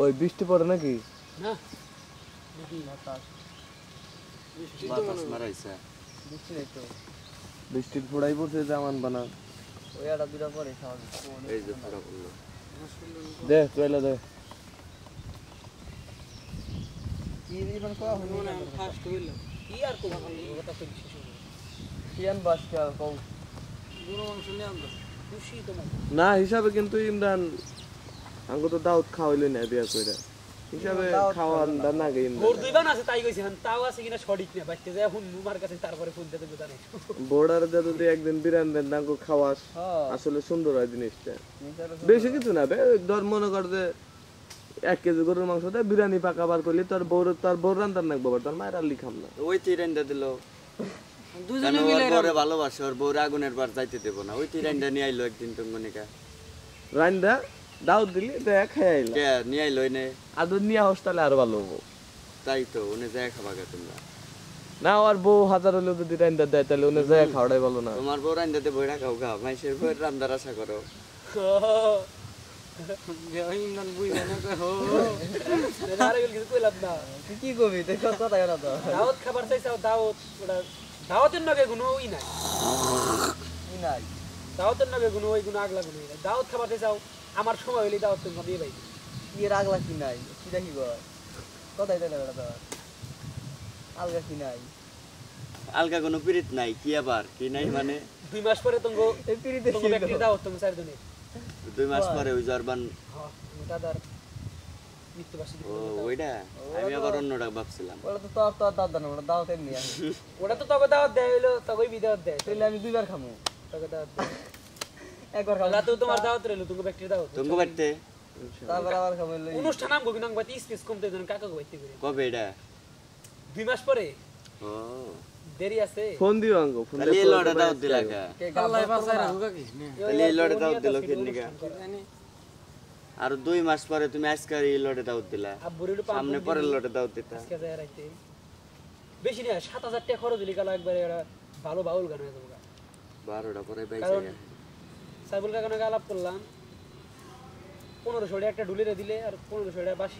ওই বৃষ্টি পড়ে নাকি? না বাতাস মারাইছে বৃষ্টি নেই তো, বৃষ্টির ফোড়াই পড়ছে জামান বানা। ওই একটা দুটা পরে এই যে ফোড়া পড়লো দে চলে দে। ফার্স্ট হইল কি আর কোবা কথা তো বিশেষ কিয়ান বাস খেয়াল কও গুরু মাংস নিয়ে আমরা খুশি তোমার না হিসাবে, কিন্তু ইমরান আঙ্গো তো দাউদ খাওয়াইলো না বিয়া কইরা, হিসাবে খাওয়ান না গে মোর দুই বান আছে তাই কইছি তাও আছে কিনা সঠিক না বাইতে যায় এখন নুমার কাছে তারপরে ফোন দিতে জানে বর্ডার যদি একদিন বিরান দেন আঙ্গো খাওয়াস আসলে সুন্দর হয় জিনিসটা। বেশি কিছু না বে, ধর মনে কর যে 1 কেজি গরুর মাংস দে বিরিয়ানি পাকাবার করলি তোর বউর রান্দার নাকবো, তোর মায়ের আলি খাম না। ওই তিরান্ডা দিল দুজনে মিলে ওরে ভালোবাসে, ওর বউর আগুনের বার যাইতে দেব না। ওই তিরান্ডা নিয়ে আইলো একদিন টঙ্গনিকা রান্দা দাউদ দিলি দেখ খাই আইলা কে নিয়ে আইলো এনে আদর নিয়ে হস্টালে আর ভালো হবো। তাই তো উনি যায় খাবাগে তোমরা না আর বউ হাজার হলেও যদি রান্দা দেয় তাহলে উনি যায় খাওয়াটাই ভালো না। তোমার বউ রান্দাতে বইরা খাও খাও মাইসের বউয়ের রান্দার আশা করো ইমরান বুঝা না কো আরে কিছু কইলাম না কি কবি দেখ কথা কেন তো দাওয়াত খাবার চাইছাও দাওয়াত ওটা দাওয়াতের নগে কোনো ওই নাই নাই দাওয়াতের নগে কোনো ওই কোনো আগলা কোনো নাই। দাওয়াত খাবার চাইছাও আমার সময় হইলে দাওয়াত তুমি দিয়ে পাইবে কি আগলা কি নাই কি দেখি গো কথাই তাই বেটা তো আলগা কি নাই আলগা কোনো পিরিত নাই কি আবার কি নাই মানে 2 মাস পরে তুমি এই পিরিতে তুমি ব্যক্তি দাওয়াত তুমি চার দিনে 2 মাস পরে ওই জরবান হ্যাঁ দাদার মৃত্যুবার্ষিকী ও ওইটা আমি আবার অন্যটা ভাবছিলাম ওটা তো তোর দাদা না ওটা দাওয়াত এমনি আছে ওটা তো তবে দাওয়াত দেয় হইলো তবে বিদাওয়াত দেয় তাইলে আমি দুইবার খামু তবে দাওয়াত দেয় একবার খামু রাতে তোমার দাওয়াত রইলো তুমি ব্যক্তির দাওয়াত তুমি বাড়তে তারপর আবার খামু লই অনুষ্ঠান নাম গোবিন্দ বাতি স্পেস কমতে দেন কাকা কইতে করে কবে এটা 2 মাস পরে ও দেরি আছে ফোন দিও আঙ্গো ফোন তাহলে এই লড়া দাও দিলা কা কে গাল্লাই বাসায় রাখুগা কি তাহলে এই লড়া দাও দিল কিন্নিকা আর 2 মাস পরে তুমি আজকাল এই লড়ে দাও দিলা আব্বুরের সামনে পরে লড়ে দাও দিতা আজকে যায় রাইতে বেশি না 7000 টাকা খরচ দিলি কালা একবারে এরা ভালো বাউল গান হয়ে যাবে 12টা পরে বাইছে কারণ সাইবুল কাকা নাকি আলাপ করলাম 1500 টাকা একটা ডুলিরে দিলে আর 1500 টাকা বাসি